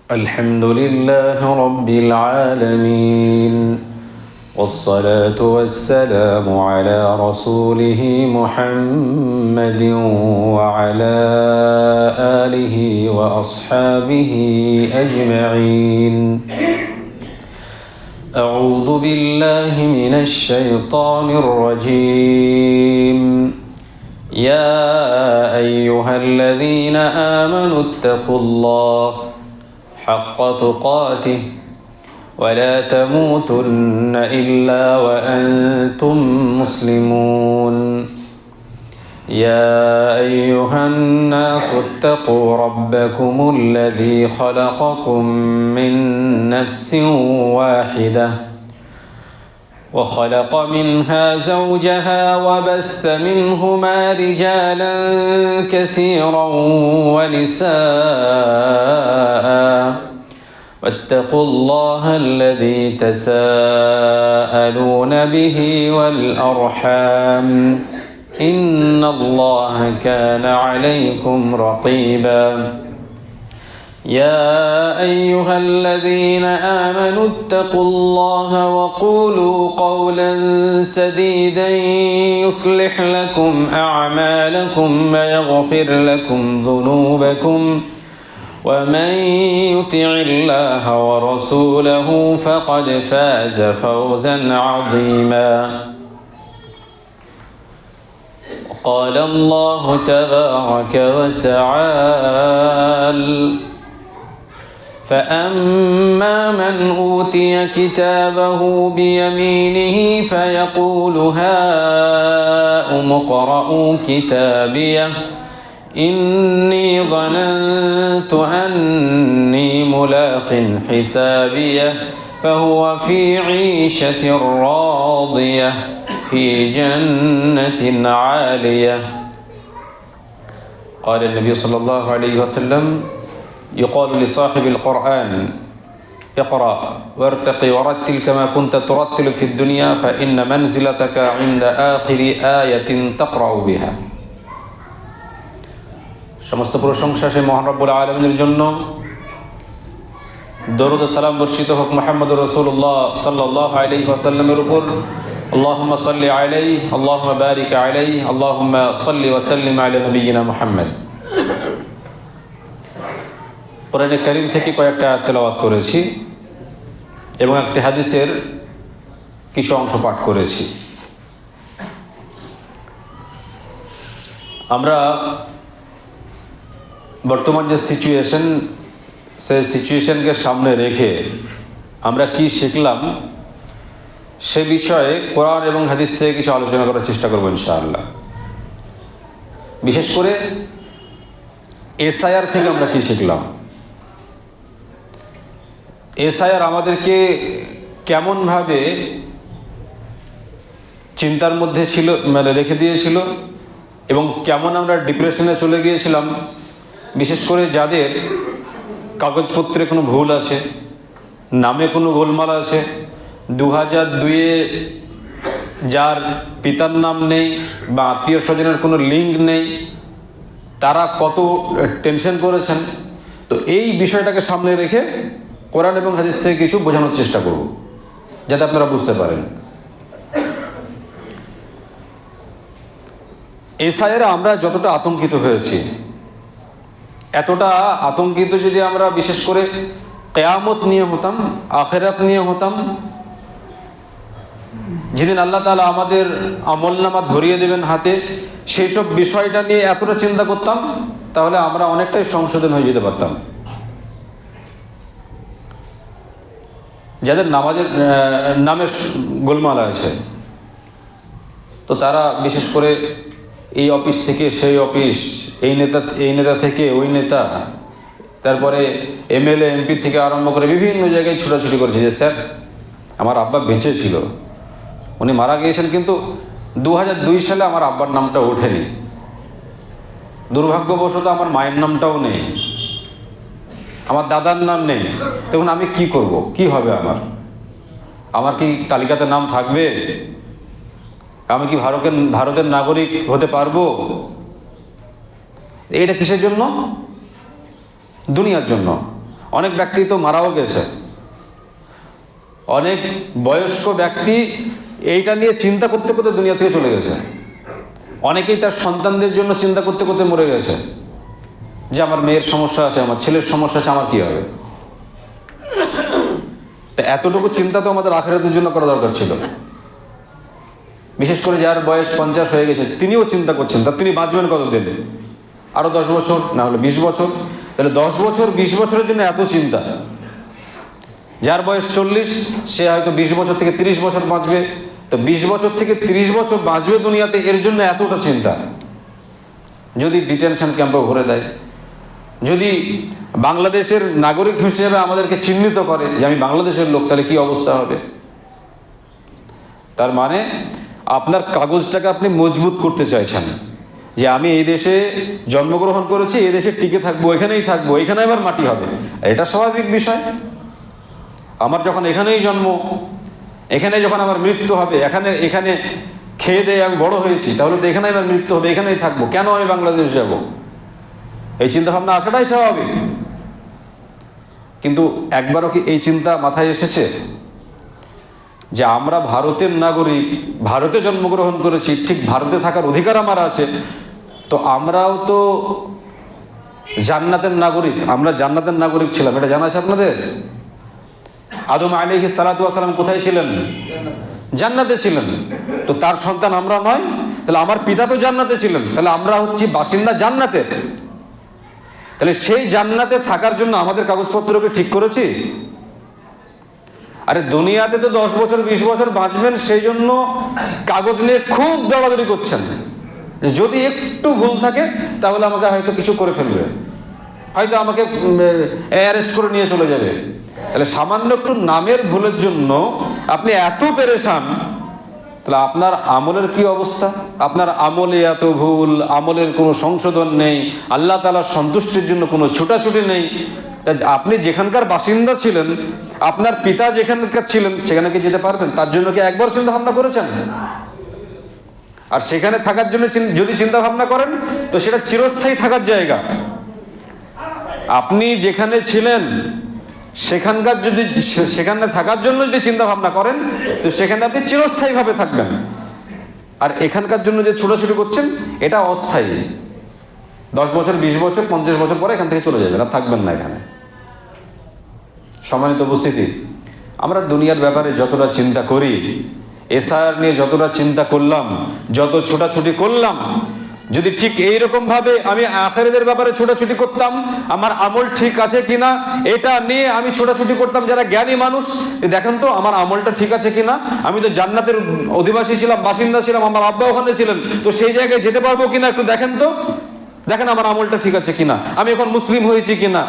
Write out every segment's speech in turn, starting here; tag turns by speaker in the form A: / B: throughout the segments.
A: الحمد لله رب العالمين والصلاة والسلام على رسوله محمد وعلى آله وأصحابه أجمعين. أعوذ بالله من الشيطان الرجيم. يا أيها الذين آمنوا اتقوا الله حق تقاته ولا تموتن إلا وأنتم مسلمون. يا أيها الناس اتقوا ربكم الذي خلقكم من نفس واحدة وخلق منها زوجها وبث منهما رجالا كثيرا ونساء واتقوا الله الذي تساءلون به والأرحام إن الله كان عليكم رقيبا. يا أيها الذين آمنوا اتقوا الله وقولوا قولا سديدا يصلح لكم أعمالكم ويغفر لكم ذنوبكم ومن يطع الله ورسوله فقد فاز فوزا عظيما. قال الله تبارك وتعالى: فأما من أوتي كتابه بيمينه فيقول هاؤم اقرءوا كتابيه إني ظننت أني ملاق حسابيه فهو في عيشة راضية في جنة عالية. قال النبي صلى الله عليه وسلم: يقال لصاحب القرآن اقرأ وارتقي ورتل كما كنت ترتل في الدنيا فإن منزلتك عند آخر آية تقرأ بها. সমস্ত প্রশংসা সেই মহান রব্বুল আলামিনের জন্য। দরুদ ও সালাম বর্ষিত হোক মুহাম্মদুর রাসূলুল্লাহ সাল্লাল্লাহু আলাইহি ওয়াসাল্লামের উপর। আল্লাহুম্মা সাল্লি আলাইহি আল্লাহুম্মা বারিক আলাইহি আল্লাহুম্মা সাল্লি ওয়া সাল্লিম আলা নবিয়িনা মুহাম্মদ। কোরআনে কারীম থেকে কয়েকটা আয়াত তেলাওয়াত করেছি এবং একটি হাদিসের কিছু অংশ পাঠ করেছি। আমরা বর্তমান যে সিচুয়েশন, সেই সিচুয়েশনকে সামনে রেখে আমরা কি শিখলাম সে বিষয়ে কোরআন এবং হাদিস থেকে কিছু আলোচনা করার চেষ্টা করব ইনশাআল্লাহ। বিশেষ করে এসআইআর থেকে আমরা কি শিখলাম, এসআইআর আমাদেরকে কেমনভাবে চিন্তার মধ্যে ছিল, মানে রেখে দিয়েছিল, এবং কেমন আমরা ডিপ্রেশনে চলে গিয়েছিলাম। বিশেষ করে যাদের কাগজপত্রে কোনো ভুল আছে, নামে কোনো গোলমাল আছে, 2002-এ যার পিতার নাম নেই বা আত্মীয় স্বজনের কোনো লিঙ্ক নেই, তারা কত টেনশন করেছেন। তো এই বিষয়টাকে সামনে রেখে কোরআন এবং হাদিস থেকে কিছু বোঝানোর চেষ্টা করব যাতে আপনারা বুঝতে পারেন। এসআইআর আমরা যতটা আতঙ্কিত হয়েছি, এতটা আতঙ্কিত যদি আমরা বিশেষ করে কিয়ামত নিয়ে হতাম, আখিরাত নিয়ে হতাম, যেদিন আল্লাহ তাআলা আমাদের আমলনামা ধরিয়ে দেবেন হাতে, সেই সব বিষয়টা নিয়ে এতটা চিন্তা করতাম, তাহলে আমরা অনেকটাই সংশোধন হয়ে যেতে পারতাম। যাদের নামের গোলমাল আছে, তো তারা বিশেষ করে এই অফিস থেকে সেই অফিস, এই নেতা থেকে ওই নেতা, তারপরে এমএলএ এমপি থেকে আরম্ভ করে বিভিন্ন জায়গায় ছুটাছুটি করেছে যে স্যার আমার আব্বা বেঁচে ছিল, উনি মারা গিয়েছেন, কিন্তু 2002 সালে আমার আব্বার নামটা ওঠেনি, দুর্ভাগ্যবশত আমার মায়ের নামটাও নেই, আমার দাদার নাম নেই। তখন আমি কি করব, কি হবে আমার কি তালিকাতে নাম থাকবে? আমি কি ভারতের নাগরিক হতে পারবো? এটা কিসের জন্য? দুনিয়ার জন্য। অনেক ব্যক্তি তো মারাও গেছে। অনেক বয়স্ক ব্যক্তি এইটা নিয়ে চিন্তা করতে করতে দুনিয়া থেকে চলে গেছে। অনেকেই তার সন্তানদের জন্য চিন্তা করতে করতে মরে গেছে, যে আমার মেয়ের সমস্যা আছে, আমার ছেলের সমস্যা আছে, আমার কি হবে। তা এতটুকু চিন্তা তো আমাদের আখিরাতের জন্য করা দরকার ছিল। বিশেষ করে যার বয়স 50 হয়ে গেছে, তিনিও চিন্তা করছেন তা তিনি বাঁচবেন কতদিন, আরো 10 বছর, না হলে 20 বছর। তাহলে 10 বছর 20 বছরের জন্য এত চিন্তা। যার বয়স 40, সে হয়তো 20 বছর থেকে 30 বছর বাঁচবে, তো 20 বছর থেকে 30 বছর বাঁচবে দুনিয়াতে, এর জন্য এতটা চিন্তা। যদি ডিটেনশন ক্যাম্পে ভরে দেয়, যদি বাংলাদেশের নাগরিক হিসেবে আমাদেরকে চিহ্নিত করে যে আমি বাংলাদেশের লোক, তাহলে কি অবস্থা হবে। তার মানে আপনার কাগজটাকে আপনি মজবুত করতে চাইছেন, যে আমি এই দেশে জন্মগ্রহণ করেছি, এই দেশে টিকে থাকবো, এখানেই থাকবো, এখানে আমার মাটি হবে। এটা স্বাভাবিক বিষয়। আমার যখন এখানেই জন্ম, এখানে যখন আমার মৃত্যু হবে, এখানে খেয়ে দিয়ে আমি বড় হয়েছি, তাহলে তো এখানেই আমার মৃত্যু হবে, এখানেই থাকবো, কেন আমি বাংলাদেশ যাব। এই চিন্তা ভাবনা আসাটাই স্বাভাবিক। কিন্তু একবারও কি এই চিন্তা মাথায় এসেছে যে আমরা ভারতের নাগরিক, ভারতে জন্মগ্রহণ করেছি, ঠিক ভারতে থাকার অধিকার আমার আছে, তো আমরাও তো জান্নাতের নাগরিক, আমরা জান্নাতের নাগরিক ছিলাম, এটা জানা আছে আপনাদের? আদম আলাইহিস সালাতু ওয়াস সালাম কোথায় ছিলেন? জান্নাতে ছিলেন। তো তার সন্তান আমরা নয়? তাহলে আমার পিতা তো জান্নাতে ছিলেন, তাহলে আমরা হচ্ছি বাসিন্দা জান্নাতের। তাহলে সেই জান্নাতে থাকার জন্য আমাদের কাগজপত্রকে ঠিক করেছি। আরে দুনিয়াতে তো 10 বছর 20 বছর বাঁচবেন, সেই জন্য কাগজ নিয়ে খুব দৌড়াদৌড়ি করছেন। যদি একটু ভুল থাকে তাহলে আমাকে হয়তো কিছু করে ফেলবে, হয়তো আমাকে অ্যারেস্ট করে নিয়ে চলে যাবে। তাহলে সামান্য একটু নামের ভুলের জন্য আপনি এত পেরেশান, তাহলে আপনার আমলের কি অবস্থা? আপনার আমলে এত ভুল, আমলের কোনো সংশোধন নেই, আল্লাহ তাআলার সন্তুষ্টির জন্য কোনো ছুটাছুটি নেই। আপনি যেখানকার বাসিন্দা ছিলেন, আপনার পিতা যেখানকার ছিলেন, সেখানে কি যেতে পারবেন? তার জন্য কি একবার চিন্তা ভাবনা করেছেন? আর সেখানে থাকার জন্য যদি চিন্তা ভাবনা করেন, তো সেটা চিরস্থায়ী থাকার জায়গা। আপনি যেখানে ছিলেন সেখানকার যদি সেখানে থাকার জন্য যদি চিন্তা ভাবনা করেন, তো সেখানে আপনি চিরস্থায়ীভাবে থাকবেন। আর এখানকার জন্য যে ছোটাছুটি করছেন, এটা অস্থায়ী। 10 বছর 20 বছর 50 বছর পরে এখান থেকে চলে যাবেন, আর থাকবেন না এখানে। সম্মানিত উপস্থিতি, আমরা দুনিয়ার ব্যাপারে যতটা চিন্তা করি, এসআর নিয়ে যতটা চিন্তা করলাম, যত ছোটাছুটি করলাম, যদি ঠিক এইরকম ভাবে আমি আখিরাতের ব্যাপারে ছোটাছুটি করতাম, আমার আমল ঠিক আছে কিনা এটা নিয়ে আমি ছোটাছুটি করতাম, যারা জ্ঞানী মানুষ, দেখেন তো আমার আমলটা ঠিক আছে কিনা, আমি তো জান্নাতের অধিবাসী ছিলাম, বাসিন্দা ছিলাম, আমার আব্বা ওখানে ছিলেন, তো সেই জায়গায় যেতে পারবো কিনা একটু দেখেন তো, দেখেন আমার আমলটা ঠিক আছে কিনা, আমি এখন মুসলিম হয়েছি কিনা,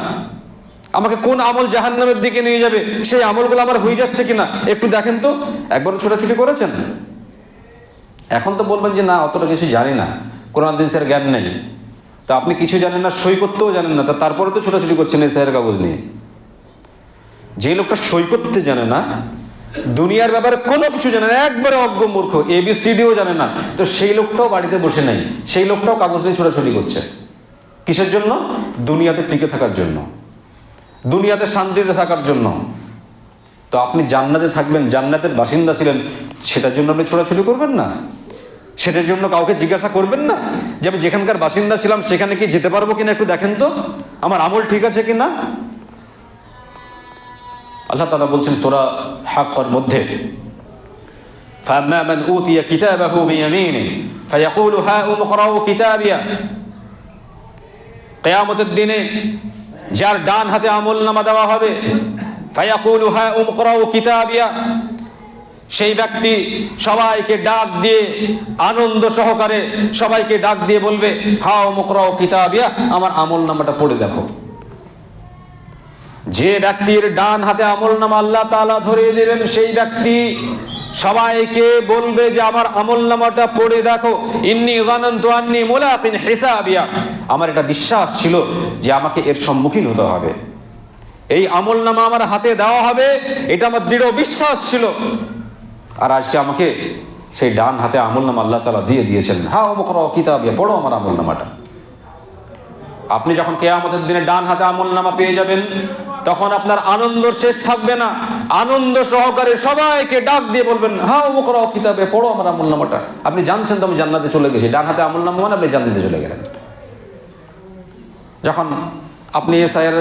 A: আমাকে কোন আমল জাহান্নামের দিকে নিয়ে যাবে সেই আমলগুলো আমার হয়ে যাচ্ছে কিনা একটু দেখেন তো। একবারও ছোটাছুটি করেছেন? এখন তো বলবেন যে না, অতটা কিছু জানি না, কোরআন হাদিসের জ্ঞান নেই। তো আপনি কিছু জানেন না, সই করতেও জানেন না, তারপরে তো ছোটাছুটি করছেন এসআইয়ের কাগজ নিয়ে। যে লোকটা সই করতে জানে না, দুনিয়ার ব্যাপারে কোনো কিছু জানে না, একবারে অজ্ঞ মূর্খ, ABCDও জানে না, তো সেই লোকটাও বাড়িতে বসে নেই, সেই লোকটাও কাগজ নিয়ে ছোটাছুটি করছে। কিসের জন্য? দুনিয়াতে টিকে থাকার জন্য, দুনিয়াতে শান্তিতে থাকার জন্য। তো আপনি জান্নাতে থাকবেন, জান্নাতের বাসিন্দা ছিলেন, সেটার জন্য আপনি ছোটাছুটি করবেন না? সেটার জন্য কাউকে জিজ্ঞাসা করবেন না যে আমি যেখানকার বাসিন্দা ছিলাম সেখানে কি যেতে পারবো কিনা একটু দেখেন তো, আমার আমল ঠিক আছে কিনা? আল্লাহ তাআলা বলছেন সূরা হাক্কার মধ্যে, ফাআম্মা মান উতিয়া কিতাবাহু বিয়ামিনিহি ফায়াকুলু হাউম ইকরাউ কিতাবিয়া। কিয়ামতের দিনে যার ডান হাতে আমলনামা দেওয়া হবে, ফায়াকুলু হাউম ইকরাউ কিতাবিয়া, সেই ব্যক্তি সবাইকে ডাক দিয়ে আনন্দ সহকারে সবাইকে ডাক দিয়ে বলবে, হাউম ইকরাউ কিতাবিয়া, আমার আমলনামাটা পড়ে দেখো। যে ব্যক্তির ডান হাতে আমলনামা আল্লাহ তাআলা ধরিয়ে দেবেন, সেই ব্যক্তি সবাইকে বলবে যে আমার আমলনামাটা পড়ে দেখো। ইন্নী যানানতু আন্নী মুলাকিন হিসাবিয়া, আমার এটা বিশ্বাস ছিল যে আমাকে এর সম্মুখীন হতে হবে, এই আমলনামা আমার হাতে দেওয়া হবে, এটা আমার দৃঢ় বিশ্বাস ছিল। আর আজকে আমাকে সেই ডান হাতে আমলনামা আল্লাহ তাআলা দিয়ে দিয়েছেন। হাউম ইকরাউ কিতাবিয়া, পড়ো আমার আমলনামাটা। আপনি যখন কিয়ামতের দিনে ডান হাতে আমলনামা পেয়ে যাবেন, তখন আপনার আনন্দর শেষ থাকবে না। আনন্দ সহকারে সবাইকে ডাক দিয়ে বলবেন, হ্যাঁ ওকরাও কিতাবে, পড়ো আমার আমলনামাটা। আপনি জানছেন তো আমি জান্নাতে চলে গেছি, ডান হাতে আমলনামা মানে আপনি জান্নাতে চলে গেলেন। যখন আপনি এসআইআর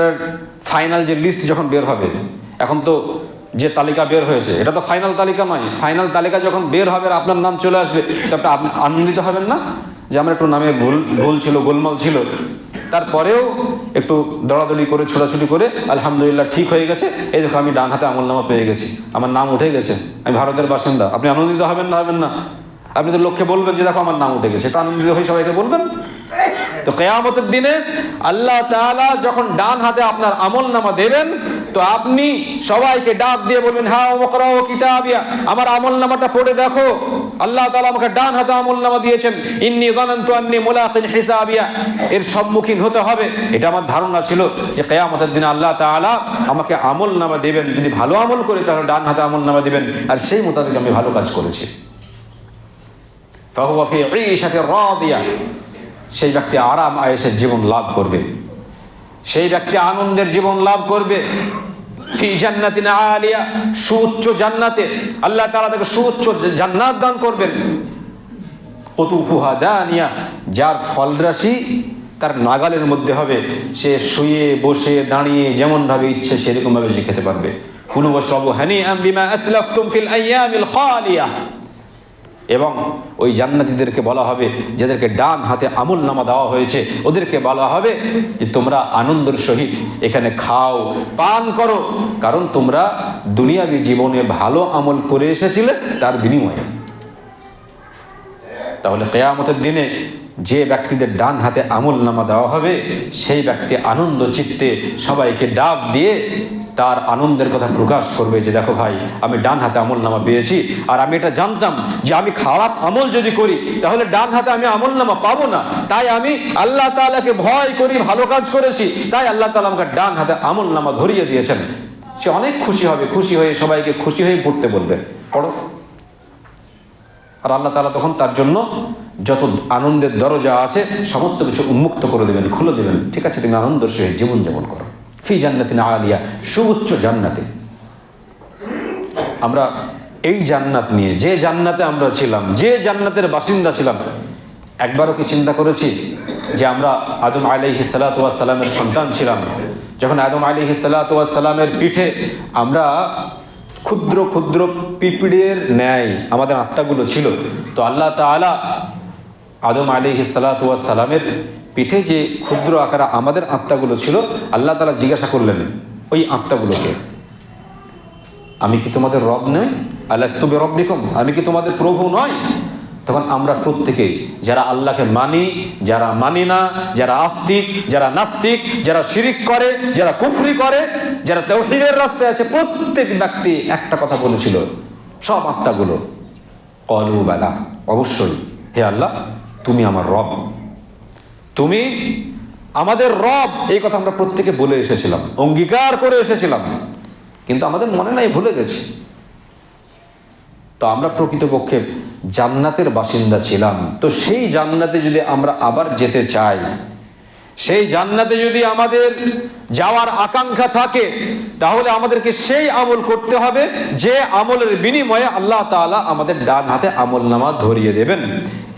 A: ফাইনাল যে লিস্ট যখন বের হবে, এখন তো যে তালিকা বের হয়েছে এটা তো ফাইনাল তালিকা নয়। ফাইনাল তালিকা যখন বের হবে আর আপনার নাম চলে আসবে, তো আপনি আনন্দিত হবেন না যে আমার একটু নামে ভুল ছিল, গোলমাল ছিল, তারপরেও একটু দৌড়াদৌড়ি করে ছোটাছুটি করে আলহামদুলিল্লাহ ঠিক হয়ে গেছে, এই দেখো আমি ডান হাতে আমলনামা পেয়ে গেছি, আমার নাম উঠে গেছে, আমি ভারতের বাসিন্দা। আপনি আনন্দিত হবেন না হবেন না? আপনি তো লোককে বলবেন যে দেখো আমার নাম উঠে গেছে, এটা আনন্দিত হয়ে সবাইকে বলবেন। তো কিয়ামতের দিনে আল্লাহ তাআলা যখন ডান হাতে আপনার আমলনামা দেবেন, তো আপনি সবাইকে ডাক দিয়ে বলবেন, হ্যাঁ ওকরাও কিতাবিয়া, আমার আমলনামাটা পড়ে দেখো, আল্লাহ তাআলা আমাকে ডান হাতে আমলনামা দিয়েছেন। ইন্নী যানানতু আন্নী মুলাকিন হিসাবিয়া, এর সম্মুখীন হতে হবে, এটা আমার ধারণা ছিল যে কিয়ামতের দিনে আল্লাহ তাআলা আমাকে আমলনামা দেবেন, যদি ভালো আমল করি তাহলে ডান হাতে আমলনামা দিবেন, আর সেই মোতাবেক আমি ভালো কাজ করেছি। ফাহুয়া ফি ঈশাতির রাদিয়া, সেই ব্যক্তি আরাম আয়েশের জীবন লাভ করবে, সেই ব্যক্তি আনন্দের জীবন লাভ করবে। ফি জান্নাতিন আলিয়া, সুউচ্চ জান্নাতে আল্লাহ তাআলা তাকে সুউচ্চ জান্নাত দান করবেন। কুতুফুহা দানিয়া, যার ফলরাশি তার নাগালের মধ্যে হবে, সে শুয়ে বসে দাঁড়িয়ে যেমন ভাবে ইচ্ছে সেরকম ভাবে সে খেতে পারবে। কুলু ওয়াশরাবু হানিআম বিমা আসলাফতুম ফিল আইয়ামিল খালিয়া, এবং ওই জান্নাতীদেরকে বলা হবে, যাদেরকে ডান হাতে আমলনামা দেওয়া হয়েছে, ওদেরকে বলা হবে যে তোমরা আনন্দের সহিত এখানে খাও, পান করো, কারণ তোমরা দুনিয়াবী জীবনে ভালো আমল করে এসেছিলে তার বিনিময়ে। তাহলে কিয়ামতের দিনে যে ব্যক্তিদের ডান হাতে আমলনামা দেওয়া হবে, সেই ব্যক্তি আনন্দ চিত্তে সবাইকে ডাক দিয়ে তার আনন্দের কথা প্রকাশ করবে যে দেখো ভাই, আমি ডান হাতে আমলনামা পেয়েছি, আর আমি এটা জানতাম যে আমি খারাপ আমল যদি করি তাহলে ডান হাতে আমি আমলনামা পাবো না, তাই আমি আল্লাহ তাআলাকে ভয় করি, ভালো কাজ করেছি, তাই আল্লাহ তাআলা আমাকে ডান হাতে আমলনামা ধরিয়ে দিয়েছেন। সে অনেক খুশি হবে, খুশি হয়ে সবাইকে খুশি হয়ে পড়তে বলবে, পড়ো। আর আল্লাহ তাআলা তখন তার জন্য যত আনন্দের দরজা আছে সমস্ত কিছু উন্মুক্ত করে দেবেন, খুলে দেবেন। ঠিক আছে, তুমি আনন্দের সহিত জীবনযাপন করো। ফি জান্নাতিন আলিয়া, সুউচ্চ জান্নাতে। আমরা এই জান্নাত নিয়ে, যে জান্নাতে আমরা ছিলাম, যে জান্নাতের বাসিন্দা ছিলাম, একবারও কি চিন্তা করেছি যে আমরা আদম আলাইহিস সালাতু ওয়াস সালামের সন্তান ছিলাম? যখন আদম আলাইহিস সালাতু ওয়াস সালামের পিঠে আমরা ক্ষুদ্র ক্ষুদ্র পিঁপড়ের ন্যায় আমাদের আত্মাগুলো ছিল, তো আল্লাহ তাআলা আদম আলাইহিস সালাতু ওয়াস সালামের পিঠে যে ক্ষুদ্র আকারে আমাদের আত্মাগুলো ছিল, আল্লাহ তাআলা জিজ্ঞাসা করলেন ওই আত্মাগুলোকে, আমি কি তোমাদের রব নই? আলাস্তু বিরব্বিকুম, আমি কি তোমাদের প্রভু নয়? তখন আমরা প্রত্যেকেই, যারা আল্লাহকে মানি, যারা মানি না, যারা আস্তিক, যারা নাস্তিক, যারা শিরিক করে, যারা কুফরি করে, যারা তাওহীদের রাস্তায় আছে, প্রত্যেক ব্যক্তি একটা কথা বলেছিল, সব আত্মাগুলো, ক্বালু বালা, অবশ্যই হে আল্লাহ তুমি আমার রব, তুমি আমাদের রব। এই কথা আমরা প্রত্যেকে বলে এসেছিলাম, অঙ্গীকার করে এসেছিলাম, কিন্তু আমাদের মনে নাই, ভুলে গেছি। তো আমরা প্রকৃতপক্ষে জান্নাতের বাসিন্দা ছিলাম। তো সেই জান্নাতে যদি আমরা আবার যেতে চাই, সেই জান্নাতে যদি আমাদের যাওয়ার আকাঙ্ক্ষা থাকে, তাহলে আমাদেরকে সেই আমল করতে হবে যে আমলের বিনিময়ে আল্লাহ তাআলা আমাদের ডান হাতে আমলনামা ধরিয়ে দেবেন,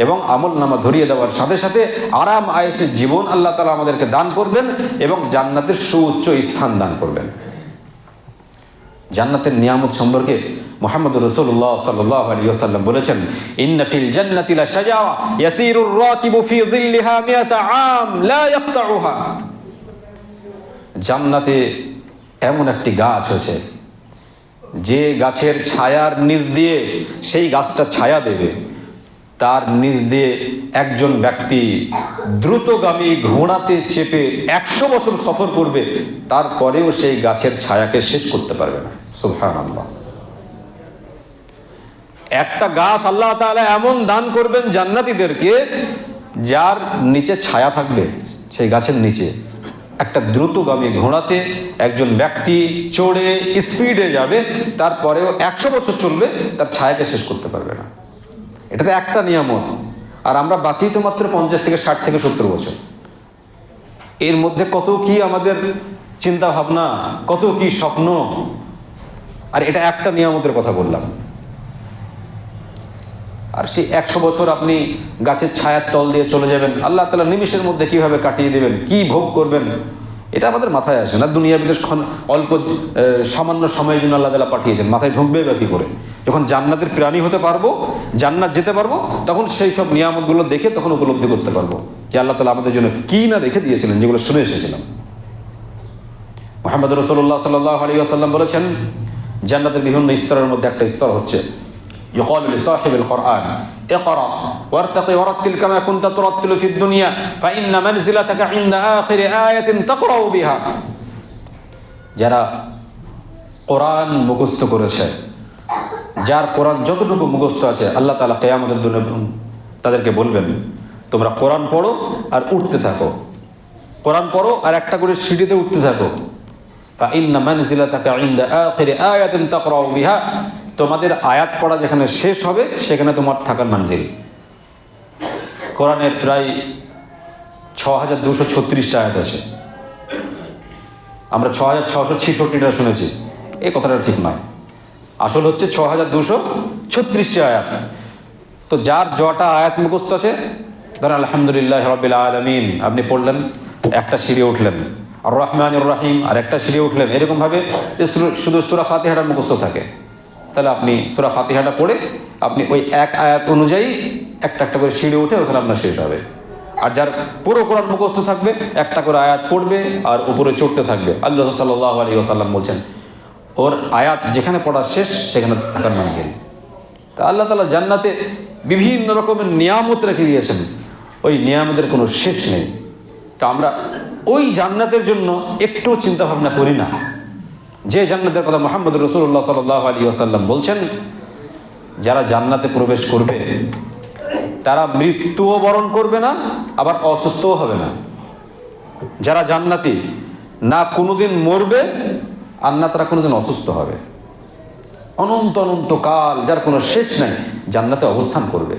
A: এবং আমলনামা ধরিয়ে দেওয়ার সাথে সাথে আরাম আয়েশের জীবন আল্লাহ তাআলা আমাদেরকে দান করবেন এবং জান্নাতের সুউচ্চ স্থান দান করবেন। জান্নাতের নিয়ামত সম্পর্কে মুহাম্মদ রাসূলুল্লাহ সাল্লাল্লাহু আলাইহি ওয়াসাল্লাম বলেছেন, ইন্না ফিল জান্নাতি লাশাজারা ইয়াসিরুর রাকিবু ফি যিল্লিহা মিয়াতা আম লা ইয়াকতাউহা। জান্নাতে এমন একটি গাছ আছে, যে গাছের ছায়ার নিচ দিয়ে, সেই গাছটা ছায়া দেবে, তার নিচ দিয়ে একজন ব্যক্তি দ্রুতগামী ঘোড়াতে চেপে 100 বছর সফর করবে, তারপরেও সেই গাছের ছায়াকে শেষ করতে পারবে না। সুবহানাল্লাহ। একটা গাছ আল্লাহ তাআলা এমন দান করবেন জান্নাতীদেরকে, যার নিচে ছায়া থাকবে, সেই গাছের নিচে একটা দ্রুতগামী ঘোড়াতে একজন ব্যক্তি চড়ে স্পিডে যাবে, তারপরেও 100 বছর চলবে, তার ছায়াকে শেষ করতে পারবে না। এটা তো একটা নিয়ামত। আর আমরা বাঁচি তো মাত্র 50 থেকে 60 থেকে 70 বছর। এর মধ্যে কত কি আমাদের চিন্তা ভাবনা, কত কি স্বপ্ন। আর এটা একটা নিয়ামতের কথা বললাম। আর সেই 100 বছর আপনি গাছের ছায়ার তল দিয়ে চলে যাবেন, আল্লাহ তাআলা নিমিষের মধ্যে কিভাবে কাটিয়ে দেবেন, কি ভোগ করবেন, এটা আমাদের মাথায় আসে না। দুনিয়ার ভিতরে অল্প সামান্য সময়ের জন্য আল্লাহ তাআলা পাঠিয়েছেন, মাথায় ঢুকবে বা কি করে? যখন জান্নাতের প্রাণী হতে পারবো, জান্নাত যেতে পারবো, তখন সেই সব নিয়ামতগুলো দেখে তখন উপলব্ধি করতে পারবো যে আল্লাহ তাআলা আমাদের জন্য কি না রেখে দিয়েছিলেন, যেগুলো শুনে এসেছিলাম। মুহাম্মদ রাসূলুল্লাহ সাল্লাল্লাহু আলাইহি ওয়াসাল্লাম বলেছেন, জান্নাতের বিভিন্ন স্তরের মধ্যে একটা স্তর হচ্ছে يقال لصاحب القرآن اقرأ وارتقي ورتل كما كنت ترتل في الدنيا فإن منزلتك عند آخر آية تقرأ بها। যারা কোরআন মুখস্থ করেছে, যার কোরআন যতটুকু মুখস্থ আছে, আল্লাহ তাআলা কিয়ামতের দিনে তাদেরকে বলবেন, তোমরা কোরআন পড়ো আর উঠতে থাকো, কোরআন পড়ো আর একটা করে সিঁড়িতে উঠতে থাকো। فإن منزلتك عند آخر آية تقرأ بها, তোমাদের আয়াত পড়া যেখানে শেষ হবে সেখানে তোমার থাকার মানজিল। কোরআনের প্রায় 6236টা আয়াত আছে, আমরা 6666টা শুনেছি, এই কথাটা ঠিক নয়, আসল হচ্ছে 6236টা আয়াত। তো যার যটা আয়াত মুখস্থ আছে, ধরেন আলহামদুলিল্লাহ রাব্বিল আলামিন আপনি পড়লেন, একটা সিঁড়ি উঠলেন, আর রহমানুর রহিম আর একটা সিঁড়ি উঠলেন, এরকমভাবে শুধু সূরা ফাতিহাটা মুখস্থ থাকে, তাহলে আপনি সূরা ফাতিহাটা পড়ে আপনি ওই এক আয়াত অনুযায়ী একটা একটা করে সিঁড়ি উঠে ওখানে আপনার শেষ হবে। আর যার পুরো কোরআন মুখস্থ থাকবে, একটা করে আয়াত পড়বে আর উপরে চড়তে থাকবে। আল্লাহ সাল্লাল্লাহু আলাইহি ওয়াসাল্লাম বলছেন, ওর আয়াত যেখানে পড়া শেষ সেখানে থাকার মানজিল। তা আল্লাহ তাআলা জান্নাতে বিভিন্ন রকমের নিয়ামত রেখে দিয়েছেন, ওই নিয়ামতের কোনো শেষ নেই। তা আমরা ওই জান্নাতের জন্য একটু চিন্তা ভাবনা করি না। যে জান্নাতের কথা মুহাম্মদ রাসূলুল্লাহ সাল্লাল্লাহু আলাইহি ওয়াসাল্লাম বলছেন, যারা জান্নাতে প্রবেশ করবে তারা মৃত্যুও বরণ করবে না, আবার অসুস্থও হবে না। যারা জান্নাতি, না কোনোদিন মরবে আর না তারা কোনোদিন অসুস্থ হবে, অনন্ত অনন্ত কাল, যার কোনো শেষ নাই, জান্নাতে অবস্থান করবে।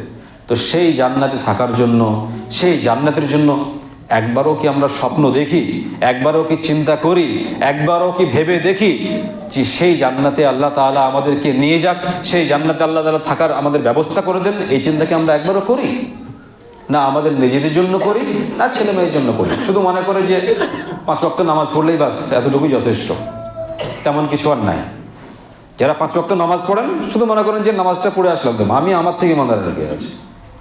A: তো সেই জান্নাতে থাকার জন্য, সেই জান্নাতের জন্য একবারও কি আমরা স্বপ্ন দেখি, একবারও কি চিন্তা করি, একবারও কি ভেবে দেখি যে সেই জান্নাতে আল্লাহ তাআলা আমাদেরকে নিয়ে যাক, সেই জান্নাতে আল্লাহ তাআলা থাকার আমাদের ব্যবস্থা করে দেন? এই চিন্তাকে আমরা একবারও করি না। আমাদের নিজেদের জন্য করি না ছেলে মেয়ের জন্য করি, শুধু মনে করে যে 5 ওয়াক্ত নামাজ পড়লেই বাস, এতটুকুই যথেষ্ট, তেমন কিছু আর নাই। যারা 5 ওয়াক্ত নামাজ পড়েন শুধু মনে করেন যে নামাজটা পড়ে আসলাম তো আমি আমার থেকে মনে রেখে আছি,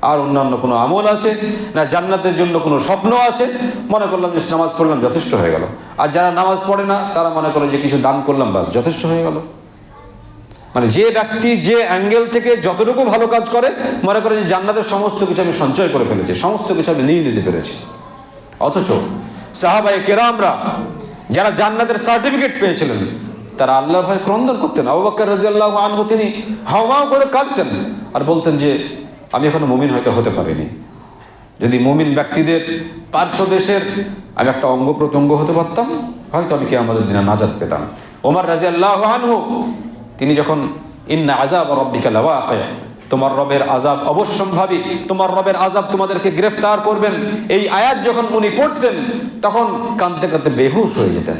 A: আর অন্যান্য কোনো আমল আছে না, জান্নাতের জন্য কোনো স্বপ্ন আছে, মনে করলাম যে নামাজ পড়লাম যথেষ্ট হয়ে গেল। আর যারা নামাজ পড়ে না তারা মনে করে যে কিছু দান করলাম বাস যথেষ্ট হয়ে গেল। মানে যে ব্যক্তি যে অ্যাঙ্গেল থেকে যতটুকু ভালো কাজ করে মনে করে যে জান্নাতের সমস্ত কিছু আমি সঞ্চয় করে ফেলেছি, সমস্ত কিছু আমি নিয়ে নিতে পেরেছি। অথচ সাহাবায়ে কেরামরা যারা জান্নাতের সার্টিফিকেট পেয়েছিলেন তারা আল্লাহর ভয়ে ক্রন্দন করতেন। আবু বকর রাদিয়াল্লাহু আনহু তিনি হাওমাও করে কাঁদতেন আর বলতেন যে আমি এখনো মুমিন হয়তো হতে পারিনি, যদি মুমিন ব্যক্তিদের পার্শ্ব দেশের আমি একটা অঙ্গ প্রত্যঙ্গ হতে পারতাম হয়তো আমি কিয়ামতের দিনে নাজাত পেতাম। ওমর রাদিয়াল্লাহু আনহু তিনি যখন ইন্না আযাব রাব্বিকা লাওয়াকি, তোমার রবের আযাব অবশ্যম্ভাবী, তোমার রবের আযাব তোমাদেরকে গ্রেফতার করবেন, এই আয়াত যখন উনি পড়তেন তখন কাঁদতে কাঁদতে বেহুশ হয়ে যেতেন।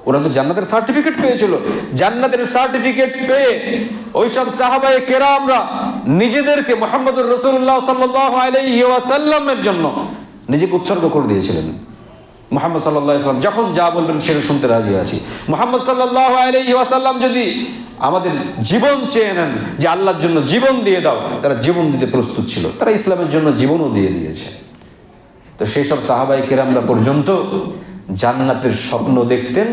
A: ওরা তো জান্নাতের সার্টিফিকেট পেয়েছিল, জান্নাতের সার্টিফিকেট পেয়ে ওইসব সাহাবায়ে কেরামরা নিজেদেরকে মুহাম্মদুর রাসূলুল্লাহ সাল্লাল্লাহু আলাইহি ওয়াসাল্লামের জন্য নিজেকে উৎসর্গ করে দিয়েছিলেন। মুহাম্মদ সাল্লাল্লাহু আলাইহি ওয়াসাল্লাম যখন যা বলবেন সেটা শুনতে রাজি আছি। মুহাম্মদ সাল্লাল্লাহু আলাইহি ওয়াসাল্লাম যদি আমাদের জীবন চেয়ে নেন যে আল্লাহর জন্য জীবন দিয়ে দাও, তারা জীবন দিতে প্রস্তুত ছিল, তারা ইসলামের জন্য জীবনও দিয়ে দিয়েছে। তো সেই সব সাহাবায়ে কেরামরা পর্যন্ত জান্নাতের স্বপ্ন দেখতেন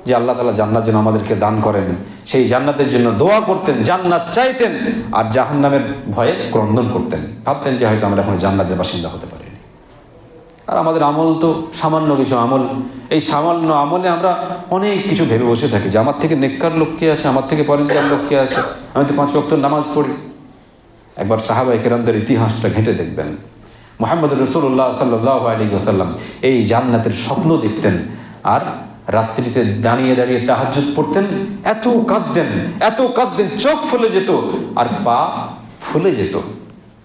A: যে আল্লাহ তাআলা জান্নাত যেন আমাদেরকে দান করেন, সেই জান্নাতের জন্য দোয়া করতেন, জান্নাত চাইতেন, আর জাহান্নামের ভয়ে ক্রন্দন করতেন, ভাবতেন যে হয়তো আমরা এখন জান্নাতের বাসিন্দা হতে পারিনি। আর আমাদের আমল তো সামান্য কিছু আমল, এই সামান্য আমলে আমরা অনেক কিছু ভেবে বসে থাকি যে আমার থেকে নেককার লোক কে আছে, আমার থেকে পরেজগার লোক কে আছে, আমি তো 5 ওয়াক্ত নামাজ পড়ি। একবার সাহাবায়ে কেরামদের ইতিহাসটা ঘেঁটে দেখবেন। মুহাম্মদ রাসূলুল্লাহ সাল্লাল্লাহু আলাইহি ওয়াসাল্লাম এই জান্নাতের স্বপ্ন দেখতেন আর রাত্রিতে দাঁড়িয়ে দাঁড়িয়ে তাহাজ্জুদ পড়তেন, এত কাঁদতেন, চোখ ফুলে যেত আর পা ফুলে যেত,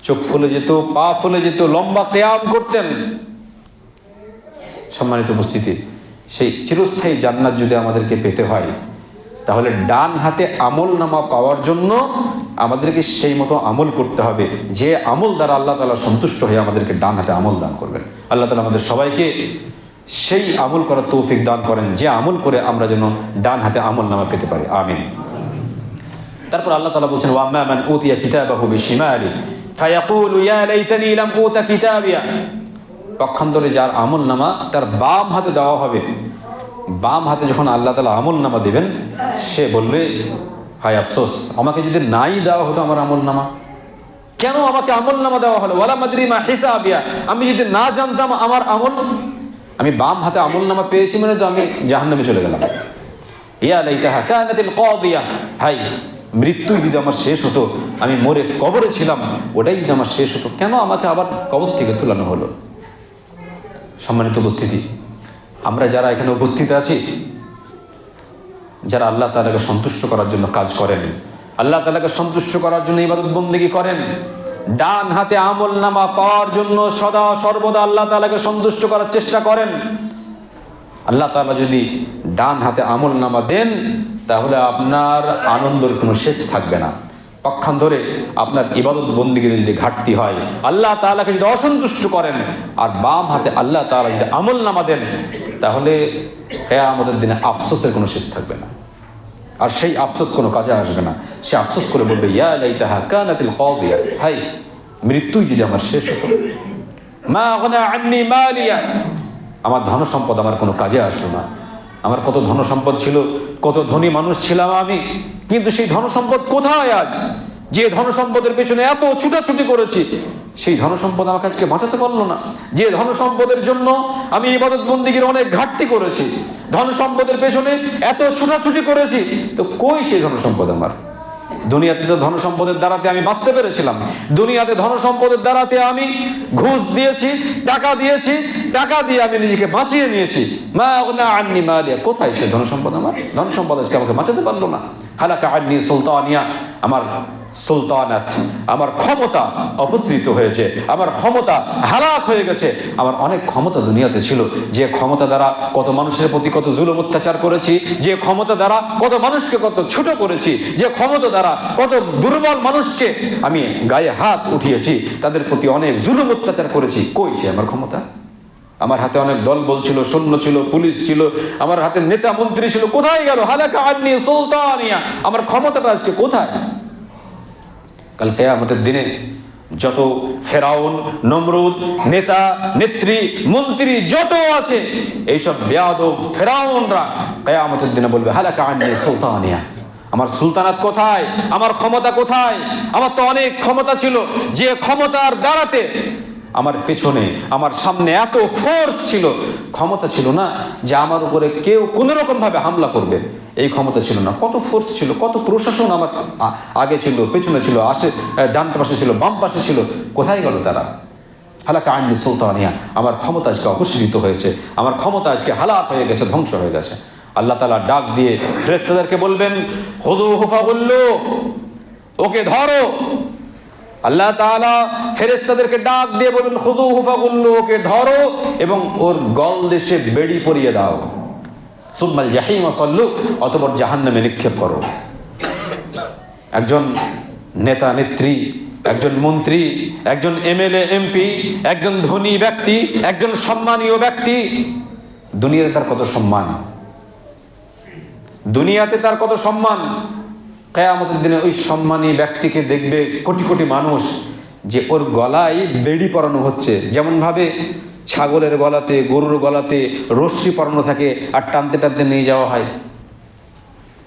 A: চোখ ফুলে যেত, পা ফুলে যেত, লম্বা কিয়াম করতেন। সম্মানিত উপস্থিতি, সেই চিরস্থায়ী জান্নাত যদি আমাদেরকে পেতে হয়, তাহলে ডান হাতে আমল নামা পাওয়ার জন্য আমাদেরকে সেই মতো আমল করতে হবে, যে আমল দ্বারা আল্লাহ তাআলা সন্তুষ্ট হয়ে আমাদেরকে ডান হাতে আমল দান করবেন। আল্লাহ তাআলা আমাদের সবাইকে সেই আমল করার তৌফিক দান করেন, যে আমল করে আমরা যেন ডান হাতে আমল নামা পেতে পারি। আমিন। তারপর আল্লাহ তাআলা বলছেন, ওয়া আম্মা মান উতিয়া কিতাবাহু বিশিমালি ফায়াকুলু ইয়া লাইতানি লাম উতা কিতাবিয়া। পক্ষান্তরে যার আমল নামা তার বাম হাতে দেওয়া হবে, বাম হাতে যখন আল্লাহ তাআলা আমল নামা দেবেন, সে বলবে, হায় আফসোস, আমাকে যদি নাই দেওয়া হতো আমার আমল নামা, কেন আমাকে আমল নামা দেওয়া হলো? ওয়ালা মাদরি মা হিসাবিয়া, আমি যদি না জানতাম আমার আমল, আমি বাম হাতে আমল নামা পেয়েছি মানে তো আমি জাহান্নামে চলে গেলাম। ইয়া লাইতাহা কানাতিল কাদিয়া, হাই মৃত্যুই যদি আমার শেষ হতো, আমি মরে কবরে ছিলাম, ওটাই যদি আমার শেষ হতো, কেন আমাকে আবার কবর থেকে তুলানো হলো? সম্মানিত উপস্থিতি, আমরা যারা এখানে উপস্থিত আছি, যারা আল্লাহ তাআলাকে সন্তুষ্ট করার জন্য কাজ করেন, আল্লাহ তাআলাকে সন্তুষ্ট করার জন্য ইবাদত বন্দেগী করেন, ডান হাতে আমল নামা পাওয়ার জন্য সদা সর্বদা আল্লাহ তাআলাকে সন্তুষ্ট করার চেষ্টা করেন, আল্লাহ তাআলা যদি ডান হাতে আমল নামা দেন, তাহলে আপনার আনন্দের কোনো শেষ থাকবে না। পক্ষান্তরে আপনার ইবাদত বন্দেগীতে যদি ঘাটতি হয়, আল্লাহ তাআলাকে যদি অসন্তুষ্ট করেন, আর বাম হাতে আল্লাহ তাআলা যদি আমল নামা দেন, তাহলে কিয়ামতের দিনে আফসোসের কোনো শেষ থাকবে না। আর সেই আফসোস কোনো কাজে আসবে না। সে আফসোস করে বলবে, ইয়া লাইতাহা কানাতিল কাদিয়া, হাই মৃত্যুই যদি আমার শেষ হতো, মা আগনা আন্নি মালিয়া, আমার ধন সম্পদ আমার কোনো কাজে আসলো না। আমার কত ধন সম্পদ ছিল, কত ধনী মানুষ ছিলাম আমি, কিন্তু সেই ধন সম্পদ কোথায় আজ? যে ধন সম্পদের পেছনে এত ছুটাছুটি করেছি, সেই ধন সম্পদ আমাকে আজকে বাঁচাতে পারলো না। যে ধন সম্পদের জন্য আমি ইবাদত বন্দেগীর অনেক ঘাটতি করেছি, ধন সম্পদের পেছনে এত ছুটাছুটি করেছি, তো কই সেই ধন সম্পদ আমার? দুনিয়াতে তো ধন সম্পদের দ্বারাতে আমি বাঁচতে পেরেছিলাম, দুনিয়াতে ধন সম্পদের দ্বারাতে আমি ঘুষ দিয়েছি, টাকা দিয়েছি, টাকা দিয়ে আমি নিজেকে বাঁচিয়ে নিয়েছি। মা আগনা আন্নি মালিয়া, কোথায় সে ধন সম্পদ? আমার ধন সম্পদ আজকে আমাকে বাঁচাতে পারলো না। হালাকা আন্নি সুলতানিয়া, আমার সুলতানাত, আমার ক্ষমতা অপসৃত হয়েছে, আমার ক্ষমতা হালাক হয়ে গেছে। আমার অনেক ক্ষমতা দুনিয়াতে ছিল, যে ক্ষমতা দ্বারা কত মানুষের প্রতি কত জুলুম অত্যাচার করেছি, যে ক্ষমতা দ্বারা কত মানুষকে কত ছোট করেছি, যে ক্ষমতা দ্বারা কত দুর্বল মানুষকে আমি গায়ে হাত উঠিয়েছি, তাদের প্রতি অনেক জুলুম অত্যাচার করেছি। কই সে আমার ক্ষমতা? আমার হাতে অনেক দলবল ছিল, সৈন্য ছিল, পুলিশ ছিল, আমার হাতে নেতা মন্ত্রী ছিল, কোথায় গেল? হালাকা আন্নি সুলতানিয়া, আমার ক্ষমতাটা আজকে কোথায়? কাল কিয়ামতের দিনে যত ফেরাউন, নমরুদ, নেতা নেত্রী মন্ত্রী যত আছে, এইসব বেয়াদব ফেরাউনরা কিয়ামতের দিনে বলবে, হালাকা আন্নি সুলতানিয়া, আমার সুলতানাত কোথায়? আমার ক্ষমতা কোথায়? আমার তো অনেক ক্ষমতা ছিল, যে ক্ষমতার দ্বারাতে আমার পেছনে আমার সামনে এত ফোর্স ছিল, ক্ষমতা ছিল না যে আমার উপরে কেউ কোনো রকম ভাবে হামলা করবে, এই ক্ষমতা ছিল না। কত ফোর্স ছিল, কত প্রশাসন আমার আগে ছিল, পেছনে ছিল, ডান পাশে ছিল, বাম পাশে ছিল, কোথায় গেল তারা? হালাকা আন্নি সুলতানিয়া, আমার ক্ষমতা আজকে অপসৃত হয়েছে, আমার ক্ষমতা আজকে হালাক হয়ে গেছে, ধ্বংস হয়ে গেছে। আল্লাহ তাআলা ডাক দিয়ে ফেরেশতাদেরকে বলবেন, খুযূহু ফাগুল্লু, ওকে ধরো। আল্লাহ তাআলা ফেরেশতাদেরকে ডাক দিয়ে বলবেন, খুযূহু ফাগুল্লু, ওকে ধরো এবং ওর গল দেশে বেড়ি পরিয়ে দাও। সুম্মাল জাহিম সাল্লু, অতঃপর জাহান্নামে নিক্ষেপ করো। একজন নেতা নেত্রী, একজন মন্ত্রী, একজন এমএলএ এমপি, একজন ধনী ব্যক্তি, একজন সম্মানীয় ব্যক্তি, দুনিয়াতে তার কত সম্মান, দুনিয়াতে তার কত সম্মান। কিয়ামতের দিনে ওই সম্মানী ব্যক্তিকে দেখবে কোটি কোটি মানুষ, যে ওর গলায় বেড়ি পরানো হচ্ছে, যেমন ভাবে ছাগলের গলাতে, গরুর গলাতে রশ্মি পরানো থাকে আর টানতে টানতে নিয়ে যাওয়া হয়।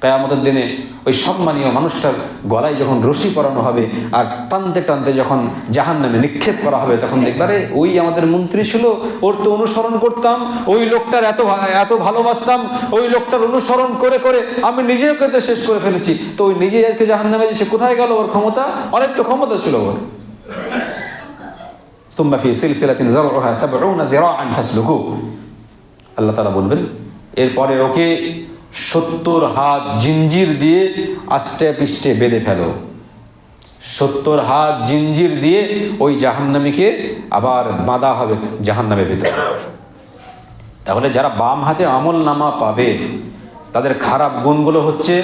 A: কিয়ামতের দিনে ওই সম্মানীয় মানুষটার গলায় যখন রশ্মি পরানো হবে আর টানতে টানতে যখন জাহান্নামে নিক্ষেপ করা হবে, তখন দেখবে, আরে ওই আমাদের মন্ত্রী ছিল, ওর তো অনুসরণ করতাম, ওই লোকটার এত এত ভালোবাসতাম, ওই লোকটার অনুসরণ করে করে আমি নিজেকে তো শেষ করে ফেলেছি, তো ওই নিজে আজকে জাহান্নামে সে কোথায় গেল? ওর ক্ষমতা, অনেক তো ক্ষমতা ছিল ওর। সুম্মা ফি সিলসিলাতিন যারউহা ৭০ যিরাআন ফাসলুকু, আল্লাহ তাআলা বলবেন, এরপরে ওকে ৭০ হাত জিঞ্জির দিয়ে আষ্টে পৃষ্ঠে বেঁধে ফেলো। ৭০ হাত জিঞ্জির দিয়ে ওই জাহান্নামীকে আবার বাঁধা হবে জাহান্নামের ভিতরে। তাহলে যারা বাম হাতে আমল নামা পাবে তাদের খারাপ গুণগুলো হচ্ছে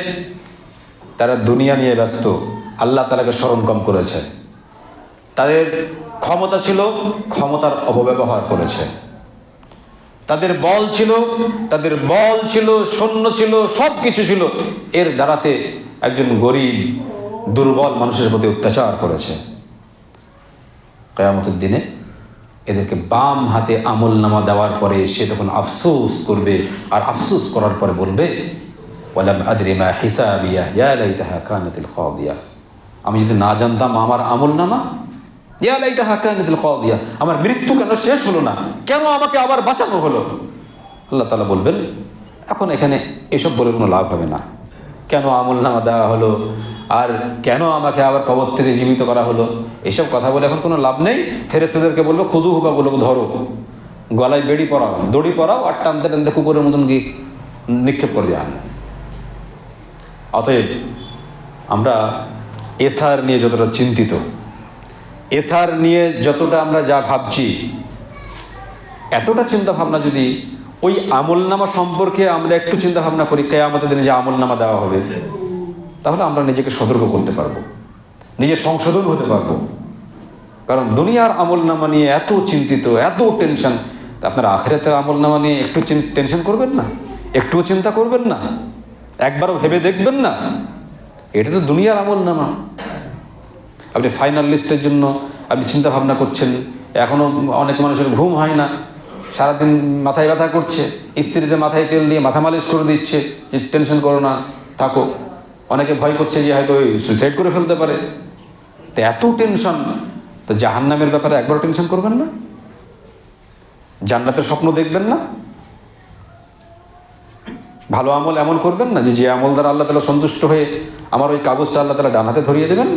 A: তারা দুনিয়া নিয়ে ব্যস্ত, আল্লাহ তাআলাকে স্মরণ কম করেছে, তাদের ক্ষমতা ছিল, ক্ষমতার অপব্যবহার করেছে, তাদের বল ছিল, সৈন্য ছিল, সব কিছু ছিল, এর দ্বারাতে একজন গরিব দুর্বল মানুষের প্রতি অত্যাচার করেছে। কিয়ামতের দিনে এদেরকে বাম হাতে আমল নামা দেওয়ার পরে সে তখন আফসোস করবে, আর আফসোস করার পরে বলবে ওয়ালাম আদরি মা হিসাবিয়া ইয়া লাইতাহা কানাতিল কাদিয়া, আমি যদি না জানতাম আমার আমল নামা, ইয়া লাইতাহা কানাতিল কাদিয়া, আমার মৃত্যু কেন শেষ হলো না, কেন আমাকে আবার বাঁচানো হলো। আল্লাহ তাআলা বলবেন এখন এখানে এসব বলে কোনো লাভ হবে না, কেন আমল নামা দেওয়া হলো আর কেন আমাকে আবার কবর থেকে জীবিত করা হলো, এসব কথা বলে এখন কোনো লাভ নেই। ফেরেশতাদেরকে বলবো খুযুহু বা বলবো ধরো, গলায় বেড়ি পরাও, দড়ি পরাও, আর টানতে টানতে কুকুরের মতন গিয়ে নিক্ষেপ করে যান। অতএব আমরা এসআর নিয়ে যতটা চিন্তিত, এসআর নিয়ে যতটা আমরা যা ভাবছি, এতটা চিন্তা ভাবনা যদি ওই আমলনামা সম্পর্কে আমরা একটু চিন্তা ভাবনা করি, কিয়ামতের দিনে যে আমলনামা দেওয়া হবে, তাহলে আমরা নিজেকে সতর্ক করতে পারবো, নিজে সংশোধন হতে পারবো। কারণ দুনিয়ার আমলনামা নিয়ে এত চিন্তিত, এত টেনশন, তা আপনারা আখিরাতের আমলনামা নিয়ে একটু টেনশন করবেন না, একটুও চিন্তা করবেন না, একবারও ভেবে দেখবেন না? এটা তো দুনিয়ার আমলনামা। আপনি ফাইনাল লিস্টের জন্য আপনি চিন্তা ভাবনা করছেন, এখনও অনেক মানুষের ঘুম হয় না, সারাদিন মাথায় ব্যথা করছে, স্ত্রীতে মাথায় তেল দিয়ে মাথা মালিশ করে দিচ্ছে যে টেনশন করো না, থাকো। অনেকে ভয় করছে যে হয়তো সুইসাইড করে ফেলতে পারে। তো এত টেনশন, তো জাহান্নামের ব্যাপারে একবারও টেনশন করবেন না? জান্নাতের স্বপ্ন দেখবেন না? ভালো আমল এমন করবেন না যে আমল দ্বারা আল্লাহ তাআলা সন্তুষ্ট হয়ে আমার ওই কাগজটা আল্লাহ তাআলা ডান হাতে ধরিয়ে দেবেন?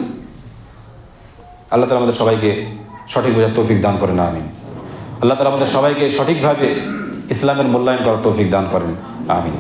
A: আল্লাহ তাআলা আমাদের সবাইকে সঠিক বোঝার তৌফিক দান করেন, আমিন। আল্লাহ তাআলা আমাদের সবাইকে সঠিকভাবে ইসলামের মূল্যায়ন করার তৌফিক দান করেন, আমিন।